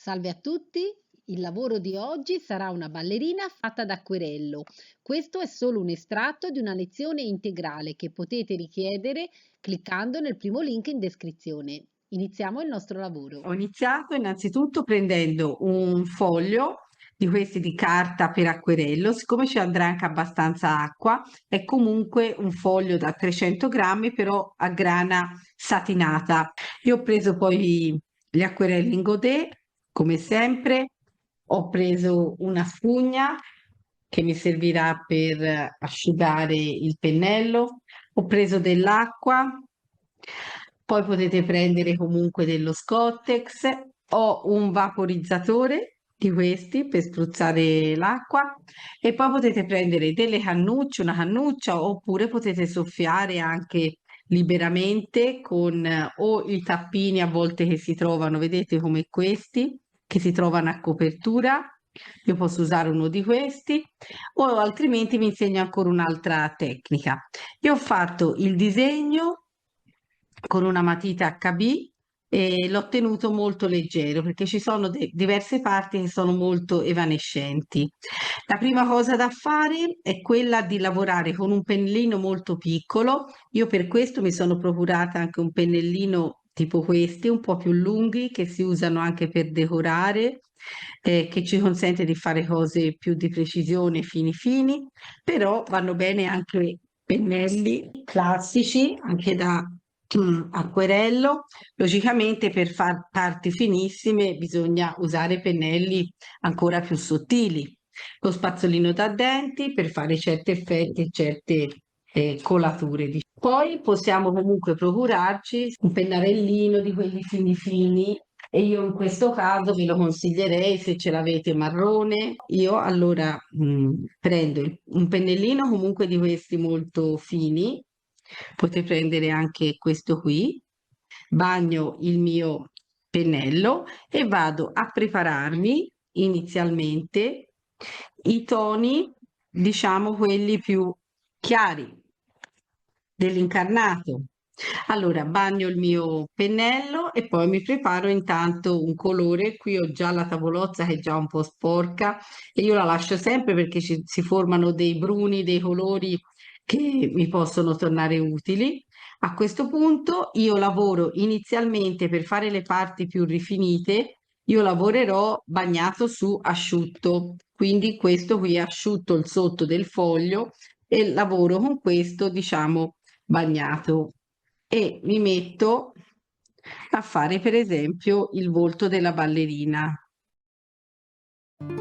Salve a tutti, il lavoro di oggi sarà una ballerina fatta d'acquerello. Questo è solo un estratto di una lezione integrale che potete richiedere cliccando nel primo link in descrizione. Iniziamo il nostro lavoro. Ho iniziato innanzitutto prendendo un foglio di questi di carta per acquerello, siccome ci andrà anche abbastanza acqua, è comunque un foglio da 300 grammi, però a grana satinata. Io ho preso poi gli acquerelli in godè, come sempre, ho preso una spugna che mi servirà per asciugare il pennello, ho preso dell'acqua, poi potete prendere comunque dello Scottex, ho un vaporizzatore di questi per spruzzare l'acqua e poi potete prendere delle cannucce, una cannuccia oppure potete soffiare anche liberamente con o i tappini a volte che si trovano, vedete come questi, che si trovano a copertura. Io posso usare uno di questi o altrimenti vi insegno ancora un'altra tecnica. Io ho fatto il disegno con una matita HB e l'ho tenuto molto leggero perché ci sono diverse parti che sono molto evanescenti. La prima cosa da fare è quella di lavorare con un pennellino molto piccolo. Io per questo mi sono procurata anche un pennellino tipo questi, un po' più lunghi, che si usano anche per decorare, che ci consente di fare cose più di precisione, fini fini, però vanno bene anche pennelli classici, anche da acquerello. Logicamente per fare parti finissime bisogna usare pennelli ancora più sottili. Lo spazzolino da denti per fare certi effetti e certe colature. Poi possiamo comunque procurarci un pennarellino di quelli fini fini e io in questo caso ve lo consiglierei se ce l'avete marrone. Io allora prendo un pennellino comunque di questi molto fini, potete prendere anche questo qui, bagno il mio pennello e vado a prepararmi inizialmente i toni, diciamo quelli più chiari dell'incarnato. Allora bagno il mio pennello e poi mi preparo intanto un colore. Qui ho già la tavolozza che è già un po' sporca e io la lascio sempre perché si formano dei bruni, dei colori che mi possono tornare utili. A questo punto io lavoro inizialmente per fare le parti più rifinite, io lavorerò bagnato su asciutto, quindi questo qui è asciutto il sotto del foglio e lavoro con questo, diciamo, bagnato e mi metto a fare per esempio il volto della ballerina. A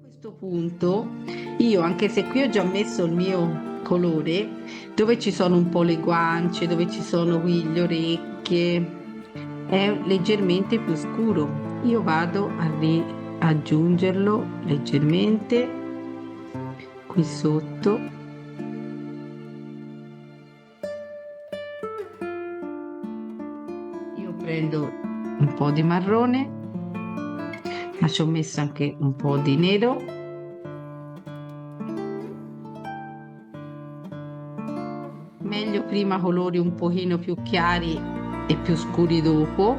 questo punto io, anche se qui ho già messo il mio colore, dove ci sono un po' le guance, dove ci sono qui le orecchie, è leggermente più scuro. Io vado a riaggiungerlo leggermente qui sotto. Io prendo un po' di marrone, ma ci ho messo anche un po' di nero. Meglio prima colori un pochino più chiari e più scuri dopo.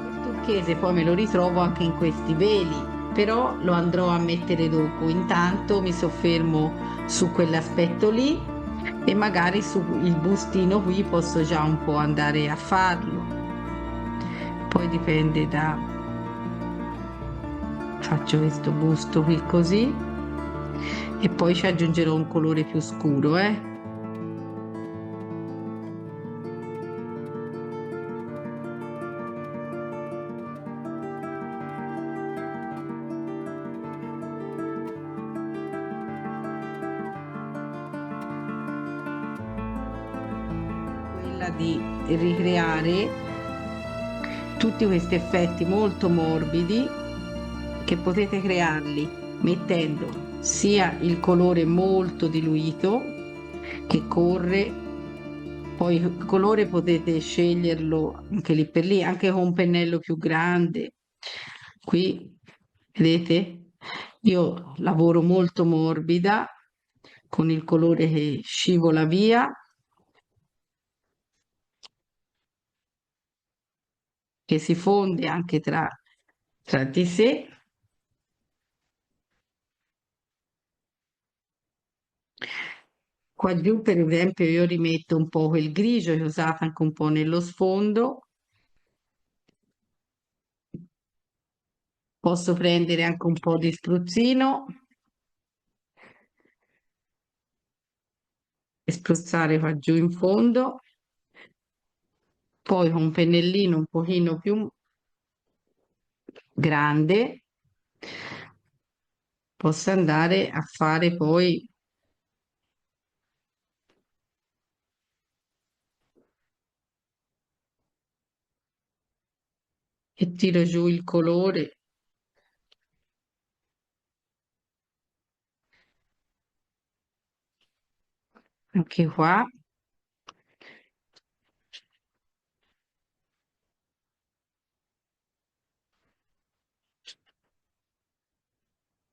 Il turchese poi me lo ritrovo anche in questi veli, però lo andrò a mettere dopo. Intanto mi soffermo su quell'aspetto lì e magari su il bustino qui posso già un po' andare a farlo. Poi dipende da... faccio questo busto qui così e poi ci aggiungerò un colore più scuro, quella di ricreare tutti questi effetti molto morbidi che potete crearli mettendo sia il colore molto diluito che corre. Poi il colore potete sceglierlo anche lì per lì, anche con un pennello più grande. Qui, vedete? Io lavoro molto morbida, con il colore che scivola via, che si fonde anche tra di sé. Qua giù, per esempio, io rimetto un po' quel grigio che ho usato anche un po' nello sfondo. Posso prendere anche un po' di spruzzino e spruzzare qua giù in fondo. Poi con un pennellino un pochino più grande posso andare a fare poi e tiro giù il colore anche qua.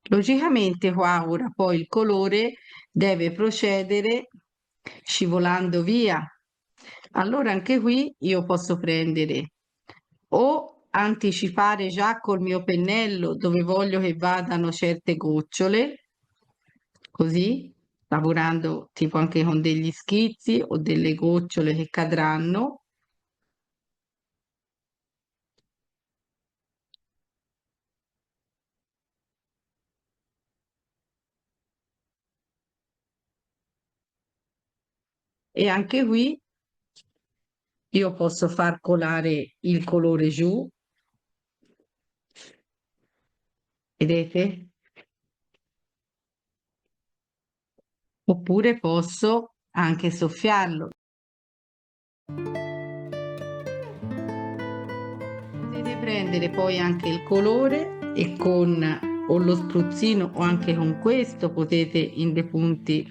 Logicamente qua ora poi il colore deve procedere scivolando via. Allora anche qui io posso prendere o anticipare già col mio pennello dove voglio che vadano certe gocciole, così, lavorando tipo anche con degli schizzi o delle gocciole che cadranno. E anche qui io posso far colare il colore giù, vedete? Oppure posso anche soffiarlo. Potete prendere poi anche il colore e con o lo spruzzino o anche con questo potete in dei punti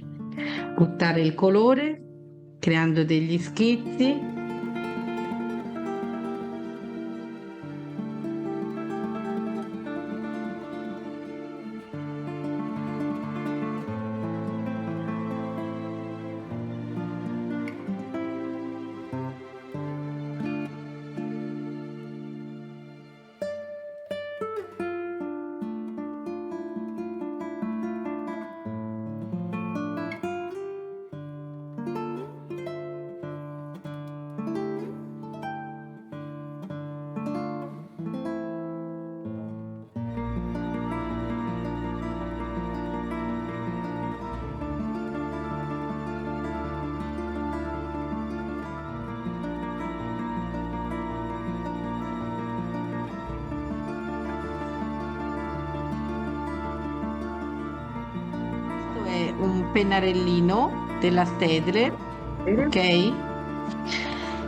buttare il colore creando degli schizzi. Questo è un pennarellino della Staedtler, ok?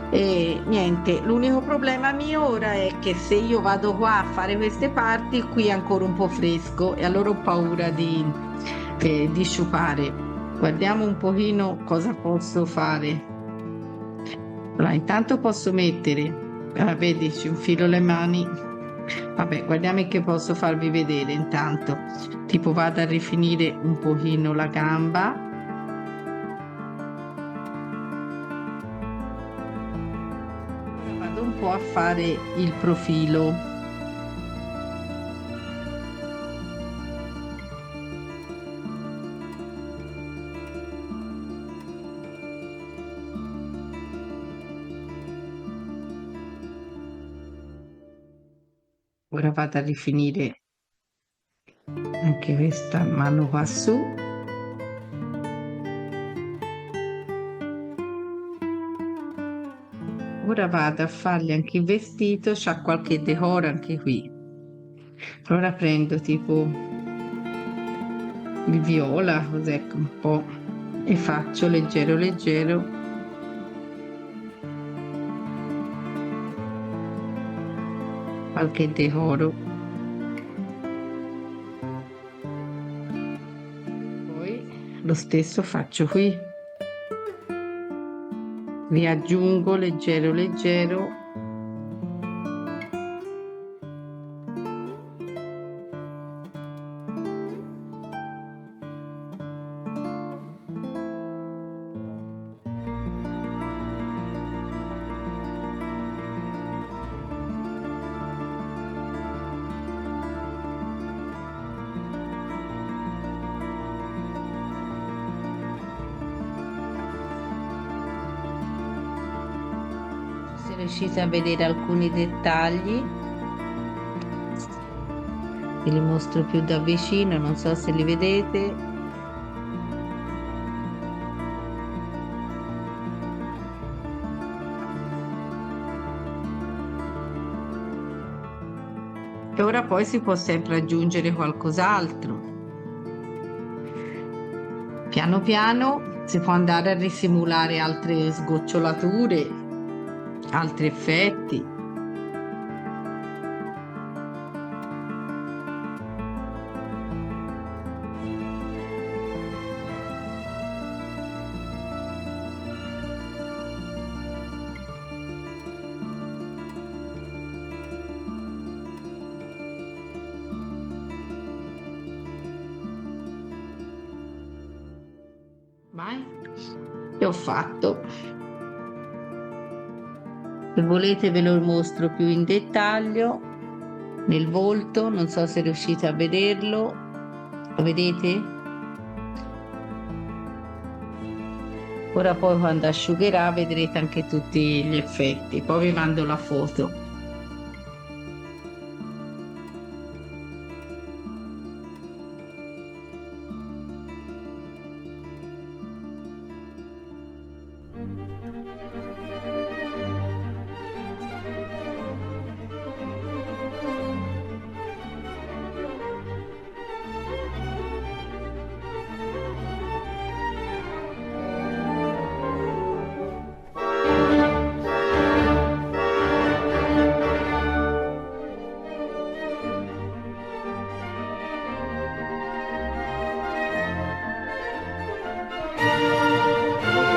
E niente, l'unico problema mio ora è che se io vado qua a fare queste parti, qui è ancora un po' fresco e allora ho paura di sciupare. Guardiamo un pochino cosa posso fare. Allora, intanto posso mettere, vedi, ci infilo le mani. Vabbè, guardiamo che posso farvi vedere intanto. Tipo vado a rifinire un pochino la gamba. Vado un po' a fare il profilo. Ora vado a rifinire anche questa mano qua su. Ora vado a fargli anche il vestito, c'ha qualche decoro anche qui. Allora prendo tipo il viola, cos'è un po', e faccio leggero leggero. Qualche decoro. Poi lo stesso faccio qui. riaggiungo leggero leggero. Se riuscite a vedere alcuni dettagli, ve li mostro più da vicino, non so se li vedete. E ora poi si può sempre aggiungere qualcos'altro. Piano piano si può andare a risimulare altre sgocciolature, altri effetti. Vai, e ho fatto. Se volete ve lo mostro più in dettaglio nel volto, non so se riuscite a vederlo. Lo vedete? Ora poi quando asciugherà vedrete anche tutti gli effetti. Poi vi mando la foto.